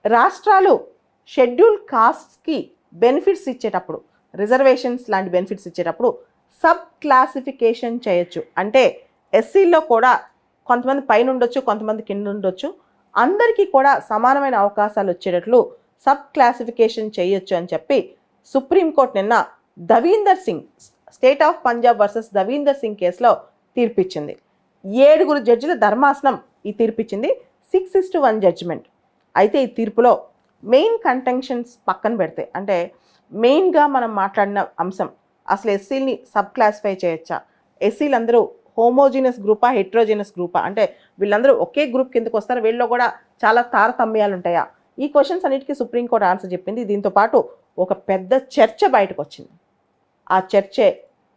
రాష్ట్రాలు schedule కాస్ట్స్కి benefits ఇచ్చేటప్పుడు, reservations లాంటి బెనిఫిట్స్ ఇచ్చేటప్పుడు సబ్ క్లాసిఫికేషన్ చేయొచ్చు. అంటే ఎస్సీల్లో కూడా కొంతమంది పైన ఉండొచ్చు, కొంతమంది కింద ఉండొచ్చు, అందరికీ కూడా సమానమైన అవకాశాలు వచ్చేటట్లు సబ్ క్లాసిఫికేషన్ చేయొచ్చు అని చెప్పి సుప్రీంకోర్టు నిన్న Davinder Singh, state of Punjab versus Davinder Singh కేసులో తీర్పిచ్చింది. 7 జడ్జిల ధర్మాసనం ఈ తీర్పిచ్చింది. 6:1 జడ్జిమెంట్. అయితే ఈ తీర్పులో మెయిన్ కంటెన్షన్స్ పక్కన పెడితే, అంటే మెయిన్గా మనం మాట్లాడిన అంశం అసలు ఎస్సీలని సబ్ క్లాసిఫై చేయొచ్చా, ఎస్సీలు అందరూ హోమోజీనస్ గ్రూపా హెట్రోజీనస్ గ్రూపా, అంటే వీళ్ళందరూ ఒకే గ్రూప్ కిందకు వస్తారు, వీళ్ళలో కూడా చాలా తారతమ్యాలు ఉంటాయా, ఈ క్వశ్చన్స్ అన్నిటికీ సుప్రీంకోర్టు ఆన్సర్ చెప్పింది. దీంతో పాటు ఒక పెద్ద చర్చ బయటకు వచ్చింది. ఆ చర్చే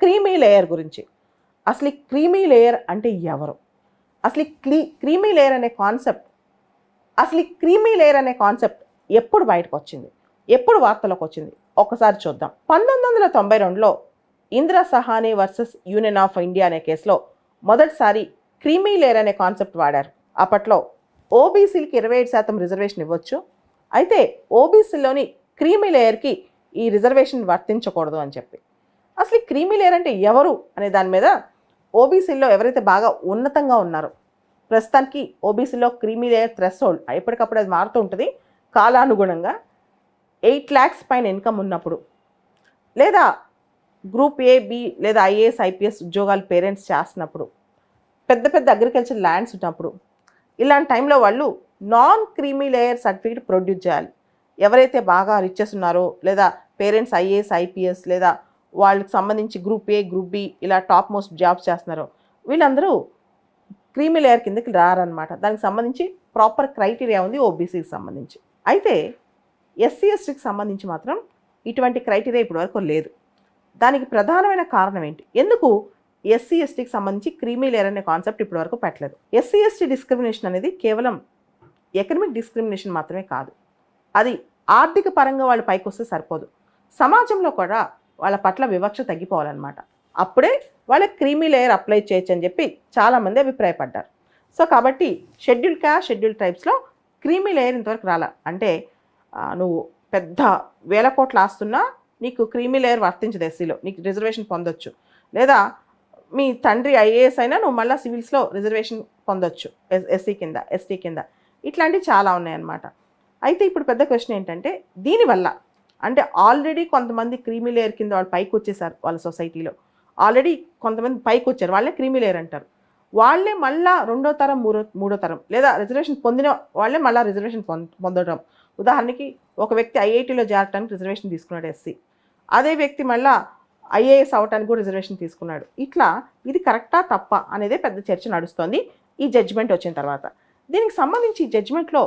క్రీమీ లేయర్ గురించి. అసలు ఈ క్రీమీ లేయర్ అంటే ఎవరు, అసలు ఈ క్రీమీ లేయర్ అనే కాన్సెప్ట్ ఎప్పుడు బయటకు వచ్చింది, ఎప్పుడు వార్తలోకి వచ్చింది ఒకసారి చూద్దాం. 1992లో Indira Sawhney versus union of India అనే కేసులో మొదటిసారి క్రీమీ లేయర్ అనే కాన్సెప్ట్ వాడారు. అప్పట్లో ఓబీసీలకి 27% రిజర్వేషన్ ఇవ్వచ్చు, అయితే ఓబీసీలోని క్రీమీ లేయర్కి ఈ రిజర్వేషన్ వర్తించకూడదు అని చెప్పి. అసలు ఈ క్రీమీ లేయర్ అంటే ఎవరు అనే దాని మీద ఓబీసీలో ఎవరైతే బాగా ఉన్నతంగా ఉన్నారో, ప్రస్తుతానికి ఓబీసీలో క్రీమీ లేయర్ థ్రెషోల్డ్ ఎప్పటికప్పుడు అది మారుతూ ఉంటుంది కాలానుగుణంగా, 8 lakhs పైన ఇన్కమ్ ఉన్నప్పుడు, లేదా గ్రూప్ ఏ బి లేదా ఐఏఎస్ ఐపీఎస్ ఉద్యోగాలు పేరెంట్స్ చేస్తున్నప్పుడు, పెద్ద పెద్ద అగ్రికల్చర్ ల్యాండ్స్ ఉన్నప్పుడు, ఇలాంటి టైంలో వాళ్ళు non creamy layer certificate produce చేయాలి. ఎవరైతే బాగా రిచెస్ ఉన్నారో, లేదా పేరెంట్స్ ఐఏఎస్ ఐపీఎస్ లేదా వాళ్ళకి సంబంధించి గ్రూప్ ఏ గ్రూప్ బి ఇలా టాప్ మోస్ట్ జాబ్స్ చేస్తున్నారో వీళ్ళందరూ క్రీమీ లేయర్ కిందకి రారనమాట. దానికి సంబంధించి ప్రాపర్ క్రైటీరియా ఉంది ఓబీసీకి సంబంధించి. అయితే ఎస్సీ ఎస్టీకి సంబంధించి మాత్రం ఇటువంటి క్రైటీరియా ఇప్పటివరకు లేదు. దానికి ప్రధానమైన కారణం ఏంటి, ఎందుకు ఎస్సీ ఎస్టీకి సంబంధించి క్రీమీ లేయర్ అనే కాన్సెప్ట్ ఇప్పటివరకు పెట్టలేదు? ఎస్సీ ఎస్టీ డిస్క్రిమినేషన్ అనేది కేవలం ఎకనమిక్ డిస్క్రిమినేషన్ మాత్రమే కాదు, అది ఆర్థిక పరంగా వాళ్ళు పైకి వస్తే సరిపోదు, సమాజంలో కూడా వాళ్ళ పట్ల వివక్ష తగ్గిపోవాలన్నమాట. అప్పుడే వాళ్ళకి క్రీమీ లేయర్ అప్లై చేయొచ్చు అని చెప్పి చాలామంది అభిప్రాయపడ్డారు. సో కాబట్టి షెడ్యూల్ క్యాస్ట్ షెడ్యూల్ ట్రైబ్స్లో క్రీమీ లేయర్ ఇంతవరకు రాలా. అంటే నువ్వు పెద్ద వేల కోట్లు ఆస్తున్నా నీకు క్రీమీ లేయర్ వర్తించదు, ఎస్సీలో నీకు రిజర్వేషన్ పొందొచ్చు, లేదా మీ తండ్రి ఐఏఎస్ అయినా నువ్వు మళ్ళీ సివిల్స్లో రిజర్వేషన్ పొందొచ్చు ఎస్సీ కింద ఎస్టీ కింద, ఇట్లాంటివి చాలా ఉన్నాయన్నమాట. అయితే ఇప్పుడు పెద్ద క్వశ్చన్ ఏంటంటే దీనివల్ల, అంటే ఆల్రెడీ కొంతమంది క్రీమీ లేయర్ కింద వాళ్ళు పైకి వచ్చేసారు, వాళ్ళ సొసైటీలో ఆల్రెడీ కొంతమంది పైకి వచ్చారు, వాళ్ళే క్రీమీ లేయర్ అంటారు, వాళ్ళే మళ్ళీ 2వ తరం 3వ తరం లేదా రిజర్వేషన్ పొందిన వాళ్ళే మళ్ళీ రిజర్వేషన్ పొందడం. ఉదాహరణకి ఒక వ్యక్తి ఐఐటీలో చేరడానికి రిజర్వేషన్ తీసుకున్నాడు ఎస్సీ, అదే వ్యక్తి మళ్ళీ ఐఏఎస్ అవడానికి కూడా రిజర్వేషన్ తీసుకున్నాడు. ఇట్లా ఇది కరెక్టా తప్ప అనేదే పెద్ద చర్చ నడుస్తోంది ఈ జడ్జిమెంట్ వచ్చిన తర్వాత. దీనికి సంబంధించి ఈ జడ్జిమెంట్లో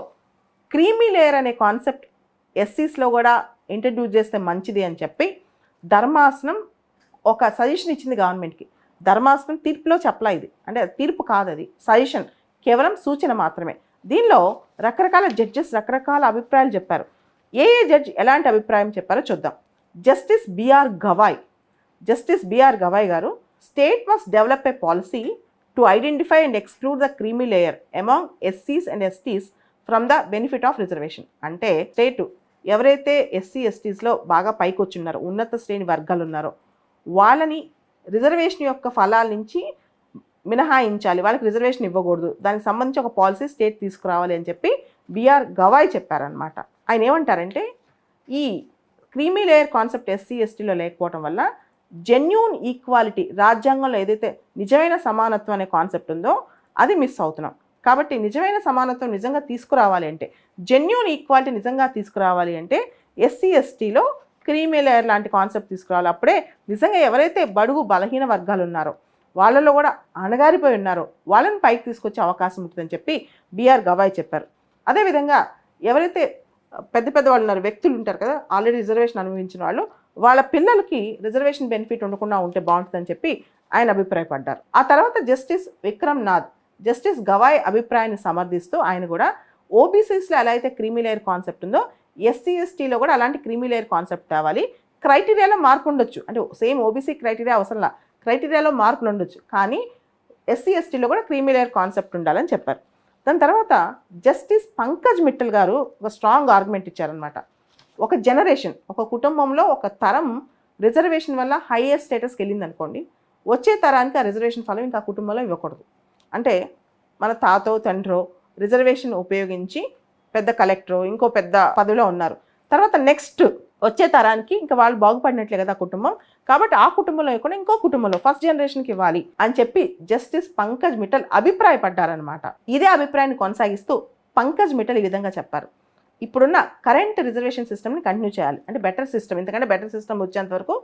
క్రీమీ లేయర్ అనే కాన్సెప్ట్ ఎస్సీస్లో కూడా ఇంట్రడ్యూస్ చేస్తే మంచిది అని చెప్పి ధర్మాసనం ఒక సజెషన్ ఇచ్చింది గవర్నమెంట్కి. ధర్మాసనం తీర్పులో చెప్పలా, ఇది అంటే తీర్పు కాదు, అది సజెషన్, కేవలం సూచన మాత్రమే. దీనిలో రకరకాల జడ్జెస్ రకరకాల అభిప్రాయాలు చెప్పారు. ఏ జడ్జి ఎలాంటి అభిప్రాయం చెప్పారో చూద్దాం. Justice BR Gavai garu, state must develop a policy to identify and exclude the creamy layer among ఎస్సీస్ and STs from the benefit of reservation. అంటే స్టేటు ఎవరైతే ఎస్సీ ఎస్టీస్లో బాగా పైకి వచ్చి ఉన్నారో, ఉన్నత శ్రేణి వర్గాలు ఉన్నారో వాళ్ళని రిజర్వేషన్ యొక్క ఫలాల నుంచి మినహాయించాలి, వాళ్ళకి రిజర్వేషన్ ఇవ్వకూడదు, దానికి సంబంధించి ఒక పాలసీ స్టేట్ తీసుకురావాలి అని చెప్పి బిఆర్ గవాయ్ చెప్పారనమాట. ఆయన ఏమంటారంటే ఈ క్రీమీ లేయర్ కాన్సెప్ట్ ఎస్సీ ఎస్టీలో లేకపోవడం వల్ల జెన్యూన్ ఈక్వాలిటీ, రాజ్యాంగంలో ఏదైతే నిజమైన సమానత్వం అనే కాన్సెప్ట్ ఉందో అది మిస్ అవుతున్నాం. కాబట్టి నిజమైన సమానత్వం నిజంగా తీసుకురావాలి అంటే, జెన్యూన్ ఈక్వాలిటీ నిజంగా తీసుకురావాలి అంటే ఎస్సీ ఎస్టీలో క్రీమీ లేయర్ లాంటి కాన్సెప్ట్ తీసుకురావాలి. అప్పుడే నిజంగా ఎవరైతే బడుగు బలహీన వర్గాలు ఉన్నారో, వాళ్ళలో కూడా అణగారిపోయి ఉన్నారో వాళ్ళని పైకి తీసుకొచ్చే అవకాశం ఉంటుందని చెప్పి బిఆర్ గవాయ్ చెప్పారు. అదేవిధంగా ఎవరైతే పెద్ద పెద్ద వాళ్ళు ఉన్నారు, వ్యక్తులు ఉంటారు కదా, ఆల్రెడీ రిజర్వేషన్ అనుభవించిన వాళ్ళు, వాళ్ళ పిల్లలకి రిజర్వేషన్ బెనిఫిట్ ఉండకుండా ఉంటే బాగుంటుందని చెప్పి ఆయన అభిప్రాయపడ్డారు. ఆ తర్వాత జస్టిస్ విక్రమ్ నాథ్, జస్టిస్ గవాయ్ అభిప్రాయాన్ని సమర్థిస్తూ ఆయన కూడా ఓబీసీస్లో ఎలా అయితే క్రీమీ లేయర్ కాన్సెప్ట్ ఉందో ఎస్సీ ఎస్టీలో కూడా అలాంటి క్రీమీ లేయర్ కాన్సెప్ట్ తేవాలి, క్రైటీరియాలో మార్పు ఉండొచ్చు, అంటే సేమ్ ఓబీసీ క్రైటీరియా అవసరంలా, క్రైటీరియాలో మార్పులు ఉండొచ్చు, కానీ ఎస్సీ ఎస్టీలో కూడా క్రీమీ లేయర్ కాన్సెప్ట్ ఉండాలని చెప్పారు. దాని తర్వాత జస్టిస్ పంకజ్ మిట్టల్ గారు ఒక స్ట్రాంగ్ ఆర్గ్యుమెంట్ ఇచ్చారనమాట. ఒక జనరేషన్, ఒక కుటుంబంలో ఒక తరం రిజర్వేషన్ వల్ల హైయర్ స్టేటస్కి వెళ్ళింది అనుకోండి, వచ్చే తరానికి ఆ రిజర్వేషన్ ఫలం ఇంకా కుటుంబంలో ఇవ్వకూడదు. అంటే మన తాతో తండ్రో రిజర్వేషన్ ఉపయోగించి పెద్ద కలెక్టరు ఇంకో పెద్ద పదవిలో ఉన్నారు, తర్వాత నెక్స్ట్ వచ్చే తరానికి ఇంకా వాళ్ళు బాగుపడినట్లే కదా కుటుంబం, కాబట్టి ఆ కుటుంబంలో కూడా ఇంకో కుటుంబంలో ఫస్ట్ జనరేషన్కి ఇవ్వాలి అని చెప్పి జస్టిస్ పంకజ్ మిట్టల్ అభిప్రాయపడ్డారనమాట. ఇదే అభిప్రాయాన్ని కొనసాగిస్తూ పంకజ్ మిట్టల్ ఈ విధంగా చెప్పారు, ఇప్పుడున్న కరెంట్ రిజర్వేషన్ సిస్టమ్ని కంటిన్యూ చేయాలి, అంటే బెటర్ సిస్టమ్, ఎందుకంటే బెటర్ సిస్టమ్ వచ్చేంత వరకు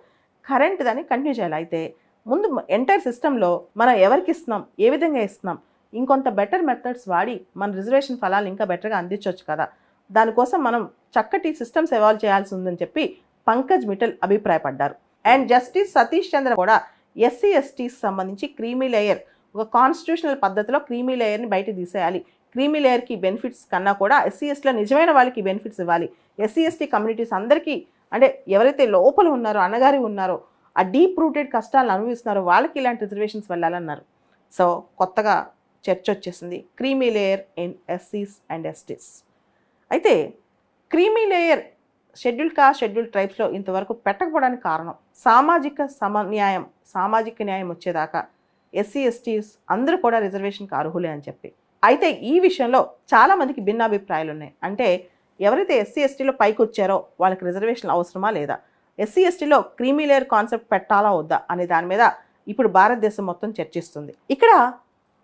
కరెంట్ దాన్ని కంటిన్యూ చేయాలి. అయితే ముందు ఎంటైర్ సిస్టంలో మనం ఎవరికి ఇస్తున్నాం, ఏ విధంగా ఇస్తున్నాం, ఇంకొంత బెటర్ మెథడ్స్ వాడి మన రిజర్వేషన్ ఫలాలు ఇంకా బెటర్గా అందించవచ్చు కదా, దానికోసం మనం చక్కటి సిస్టమ్స్ ఎవాల్వ్ చేయాల్సి ఉందని చెప్పి పంకజ్ మిట్టల్ అభిప్రాయపడ్డారు. అండ్ జస్టిస్ సతీష్ చంద్ర కూడా ఎస్సీ ఎస్టీకి సంబంధించి క్రీమీ లేయర్, ఒక కాన్స్టిట్యూషనల్ పద్ధతిలో క్రీమీ లేయర్ని బయట తీసేయాలి, క్రీమీ లేయర్కి బెనిఫిట్స్ కన్నా కూడా ఎస్సీ ఎస్టీలో నిజమైన వాళ్ళకి బెనిఫిట్స్ ఇవ్వాలి, ఎస్సీ ఎస్టీ కమ్యూనిటీస్ అందరికీ, అంటే ఎవరైతే లోపల ఉన్నారో అన్నగారి ఉన్నారో ఆ డీప్ రూటెడ్ కష్టాలను అనుభవిస్తున్నారో వాళ్ళకి ఇలాంటి రిజర్వేషన్స్ వెళ్ళాలన్నారు. సో కొత్తగా చర్చ వచ్చేసింది క్రీమీ లేయర్ ఇన్ ఎస్సీస్ అండ్ ఎస్టీస్. అయితే creamy layer schedule caste schedule ట్రైబ్స్లో ఇంతవరకు పెట్టకపోవడానికి కారణం సామాజిక న్యాయం వచ్చేదాకా ఎస్సీ ఎస్టీస్ అందరూ కూడా రిజర్వేషన్కి అర్హులే అని చెప్పి. అయితే ఈ విషయంలో చాలామందికి భిన్నాభిప్రాయాలు ఉన్నాయి. అంటే ఎవరైతే ఎస్సీ ఎస్టీలో పైకి వచ్చారో వాళ్ళకి రిజర్వేషన్ అవసరమా లేదా, ఎస్సీ ఎస్టీలో క్రీమీ లేయర్ కాన్సెప్ట్ పెట్టాలా వద్దా అనే దాని మీద ఇప్పుడు భారతదేశం మొత్తం చర్చిస్తుంది. ఇక్కడ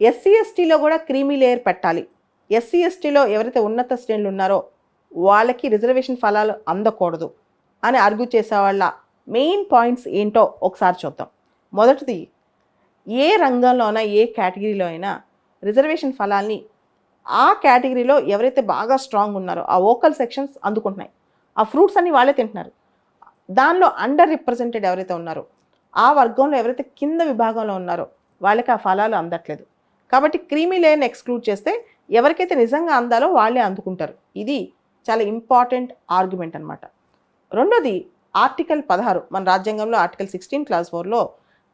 ఎస్సీ ఎస్టీలో కూడా క్రీమీ లేయర్ పెట్టాలి, ఎస్సీ ఎస్టీలో ఎవరైతే ఉన్నత శ్రేణులు ఉన్నారో వాళ్ళకి రిజర్వేషన్ ఫలాలు అందకూడదు అని ఆర్గ్యూ చేసే వాళ్ళ మెయిన్ పాయింట్స్ ఏంటో ఒకసారి చూద్దాం. మొదటిది, ఏ రంగంలో అయినా ఏ కేటగిరీలో అయినా రిజర్వేషన్ ఫలాల్ని ఆ కేటగిరీలో ఎవరైతే బాగా స్ట్రాంగ్ ఉన్నారో ఆ వోకల్ సెక్షన్స్ అందుకుంటున్నాయి, ఆ ఫ్రూట్స్ అన్ని వాళ్ళే తింటున్నారు. దానిలో అండర్ రిప్రజెంటెడ్ ఎవరైతే ఉన్నారో ఆ వర్గంలో ఎవరైతే కింద విభాగంలో ఉన్నారో వాళ్ళకి ఆ ఫలాలు అందట్లేదు. కాబట్టి క్రీమీ లేయర్ని ఎక్స్క్లూడ్ చేస్తే ఎవరికైతే నిజంగా అందాలో వాళ్ళే అందుకుంటారు. ఇది చాలా ఇంపార్టెంట్ ఆర్గ్యుమెంట్ అనమాట. రెండోది, ఆర్టికల్ 16 మన రాజ్యాంగంలో ఆర్టికల్ 16 క్లాస్ 4లో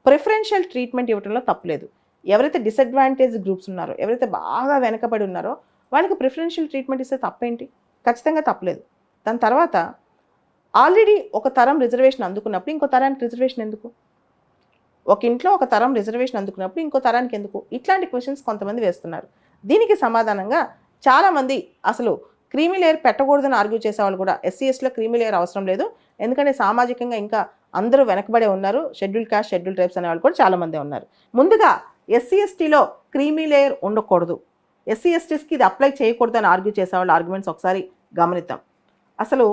ప్రిఫరెన్షియల్ ట్రీట్మెంట్ ఇవ్వడంలో తప్పులేదు. ఎవరైతే డిసడ్వాంటేజ్ గ్రూప్స్ ఉన్నారో, ఎవరైతే బాగా వెనకబడి ఉన్నారో వాళ్ళకి ప్రిఫరెన్షియల్ ట్రీట్మెంట్ ఇస్తే తప్పేంటి, ఖచ్చితంగా తప్పలేదు. దాని తర్వాత ఆల్రెడీ ఒక తరం రిజర్వేషన్ అందుకున్నప్పుడు ఇంకో తరానికి రిజర్వేషన్ ఎందుకు, ఒక ఇంట్లో ఒక తరం రిజర్వేషన్ అందుకున్నప్పుడు ఇంకో తరానికి ఎందుకు, ఇట్లాంటి క్వశ్చన్స్ కొంతమంది వేస్తున్నారు. దీనికి సమాధానంగా చాలామంది అసలు క్రీమీ లేయర్ పెట్టకూడదని ఆర్గ్యూ చేసేవాళ్ళు కూడా ఎస్సీ ఎస్టీలో క్రీమీ లేయర్ అవసరం లేదు, ఎందుకంటే సామాజికంగా ఇంకా అందరూ వెనకబడే ఉన్నారు, షెడ్యూల్ కాస్ట్ షెడ్యూల్ ట్రైబ్స్ అనేవాళ్ళు కూడా చాలామంది ఉన్నారు. ముందుగా ఎస్సీ ఎస్టీలో క్రీమీ లేయర్ ఉండకూడదు, ఎస్సీ ఎస్టీస్కి ఇది అప్లై చేయకూడదు అని ఆర్గ్యూ చేసేవాళ్ళ ఆర్గ్యుమెంట్స్ ఒకసారి గమనిద్దాం. అసలు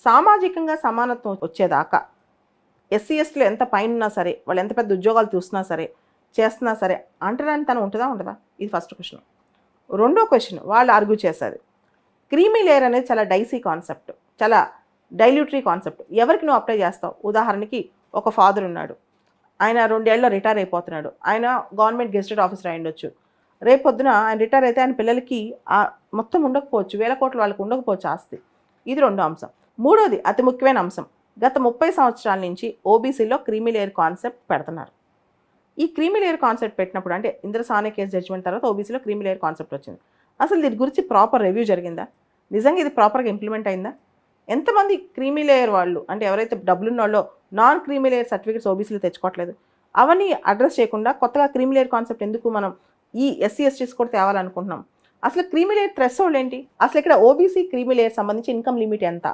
సామాజికంగా సమానత్వం వచ్చేదాకా ఎస్సీ ఎస్టీలో ఎంత పైన ఉన్నా సరే, వాళ్ళు ఎంత పెద్ద ఉద్యోగాలు చేస్తున్నా సరే అంటరాని తను ఉండదా, ఇది ఫస్ట్ క్వశ్చన్. రెండో క్వశ్చన్, వాళ్ళు ఆర్గ్యూ చేసేది క్రీమీ లేయర్ అనేది చాలా డైసీ కాన్సెప్ట్, చాలా డైల్యూటరీ కాన్సెప్ట్. ఎవరికి నువ్వు అప్లై చేస్తావు? ఉదాహరణకి ఒక ఫాదర్ ఉన్నాడు, ఆయన 2 ఏళ్ళలో రిటైర్ అయిపోతున్నాడు, ఆయన గవర్నమెంట్ గెజిటెడ్ ఆఫీసర్ అయి ఉండొచ్చు, రేపొద్దున ఆయన రిటైర్ అయితే ఆయన పిల్లలకి మొత్తం ఉండకపోవచ్చు, 1000 కోట్లు వాళ్ళకి ఉండకపోవచ్చు ఆస్తి. ఇది రెండో అంశం. మూడోది అతి ముఖ్యమైన అంశం, గత 30 సంవత్సరాల నుంచి ఓబీసీలో క్రీమీ లేయర్ కాన్సెప్ట్ పెడుతున్నారు. ఈ క్రీమీ లేయర్ కాన్సెప్ట్ పెట్టినప్పుడు, అంటే ఇంద్ర సానే కేసు జడ్జిమెంట్ తర్వాత ఓబీసీలో క్రీమీ లేయర్ కాన్సెప్ట్ వచ్చింది. అసలు దీని గురించి ప్రాపర్ రివ్యూ జరిగిందా, నిజంగా ఇది ప్రాపర్గా ఇంప్లిమెంట్ అయిందా, ఎంతమంది క్రీమీ లేయర్ వాళ్ళు అంటే ఎవరైతే డబ్బులున్న వాళ్ళు నాన్ క్రీమీ లేయర్ సర్టిఫికేట్స్ ఓబీసీలో తెచ్చుకోవట్లేదు, అవన్నీ అడ్రస్ చేయకుండా కొత్తగా క్రీమీ లేయర్ కాన్సెప్ట్ ఎందుకు మనం ఈ ఎస్సీ ఎస్టీస్ కూడా తేవాలనుకుంటున్నాం. అసలు క్రీమీ లేయర్ థ్రెషోల్డ్ ఏంటి, అసలు ఇక్కడ ఓబీసీ క్రీమీ లేయర్ సంబంధించి ఇన్కమ్ లిమిట్ ఎంత,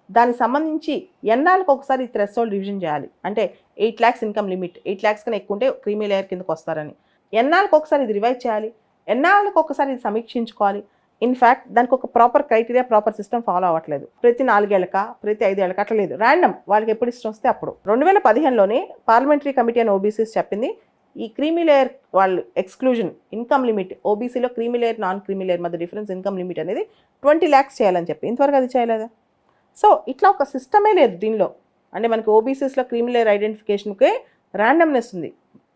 దానికి సంబంధించి ఎన్నాళ్ళకి ఒకసారి ఈ థ్రెషోల్డ్ రివిజన్ చేయాలి, అంటే 8 lakhs ఇన్కమ్ లిమిట్, 8 lakhs కన్నా ఎక్కువ ఉంటే క్రీమీ లేయర్ కిందకు వస్తారని, ఎన్నాళ్ళకి ఒకసారి ఇది రివైజ్ చేయాలి, ఎన్నాళ్ళకి ఒకసారి ఇది సమీక్షించుకోవాలి. ఇన్ఫ్యాక్ట్ దానికి ఒక proper criteria, proper system follow అవ్వట్లేదు. ప్రతి 4 ఏళ్ళక ప్రతి 5 ఏళ్ళక అట్లా లేదు, ర్యాండమ్, వాళ్ళకి ఎప్పుడు ఇష్టం వస్తే అప్పుడు. 2015లోనే పార్లమెంటరీ కమిటీ అని ఓబీసీస్ చెప్పింది, ఈ క్రీమీ లేయర్ వాళ్ళు ఎక్స్క్లూజన్ ఇన్కమ్ లిమిట్, ఓబీసీలో creamy layer non creamy layer మధ్య డిఫరెన్స్ ఇన్కమ్ లిమిట్ అనేది 20 lakhs చేయాలని చెప్పి, ఇంతవరకు అది చేయలేదా? సో ఇట్లా ఒక సిస్టమే లేదు దీనిలో. అంటే మనకి ఓబీసీస్లో క్రీమీ లేయర్ ఐడెంటిఫికేషన్కే ర్యాండమ్నెస్ ఉంది,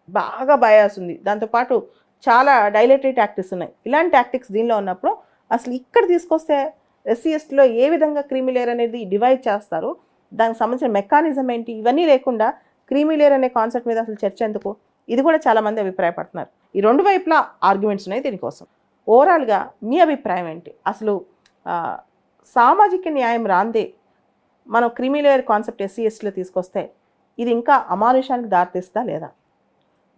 బాగా బయాస్ ఉంది, దాంతోపాటు చాలా డైలేటరీ టాక్టిక్స్ ఉన్నాయి. ఇలాంటి టాక్టిక్స్ దీనిలో ఉన్నప్పుడు అసలు ఇక్కడ తీసుకొస్తే ఎస్సీ ఎస్టీలో ఏ విధంగా క్రీమీ లేయర్ అనేది డివైడ్ చేస్తారు, దానికి సంబంధించిన మెకానిజం ఏంటి, ఇవన్నీ లేకుండా క్రీమీ లేయర్ అనే కాన్సెప్ట్ మీద అసలు చర్చ ఎందుకు, ఇది కూడా చాలామంది అభిప్రాయపడుతున్నారు. ఈ రెండు వైపులా ఆర్గ్యుమెంట్స్ ఉన్నాయి దీనికోసం. ఓవరాల్గా మీ అభిప్రాయం ఏంటి? అసలు ఆ, సామాజిక న్యాయం రాందే మనం క్రిమిలేయర్ కాన్సెప్ట్ ఎస్సీ ఎస్టీలో తీసుకొస్తే ఇది ఇంకా అమానుషానికి దారితీస్తుందా లేదా?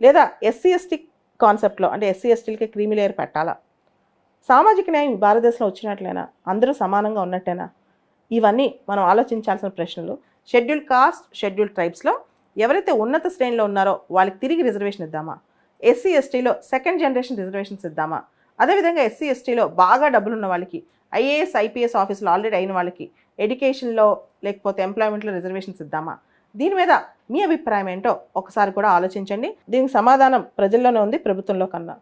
లేదా ఎస్సీ ఎస్టీ కాన్సెప్ట్లో అంటే ఎస్సీ ఎస్టీలకి క్రిమిలేయర్ పెట్టాలా? సామాజిక న్యాయం భారతదేశంలో వచ్చినట్లేనా? అందరూ సమానంగా ఉన్నట్టేనా? ఇవన్నీ మనం ఆలోచించాల్సిన ప్రశ్నలు. షెడ్యూల్ కాస్ట్, షెడ్యూల్ ట్రైబ్స్లో ఎవరైతే ఉన్నత శ్రేణిలో ఉన్నారో వాళ్ళకి తిరిగి రిజర్వేషన్ ఇద్దామా? ఎస్సీ ఎస్టీలో సెకండ్ జనరేషన్ రిజర్వేషన్స్ ఇద్దామా? అదేవిధంగా ఎస్సీ ఎస్టీలో బాగా డబ్బులున్న వాళ్ళకి, ఐఏఎస్ ఐపీఎస్ ఆఫీసులు ఆల్రెడీ అయిన వాళ్ళకి ఎడ్యుకేషన్లో లేకపోతే ఎంప్లాయ్మెంట్లో రిజర్వేషన్స్ ఇద్దామా? దీని మీద మీ అభిప్రాయం ఏంటో ఒకసారి కూడా ఆలోచించండి. దీనికి సమాధానం ప్రజల్లోనే ఉంది, ప్రభుత్వంలో కన్నా.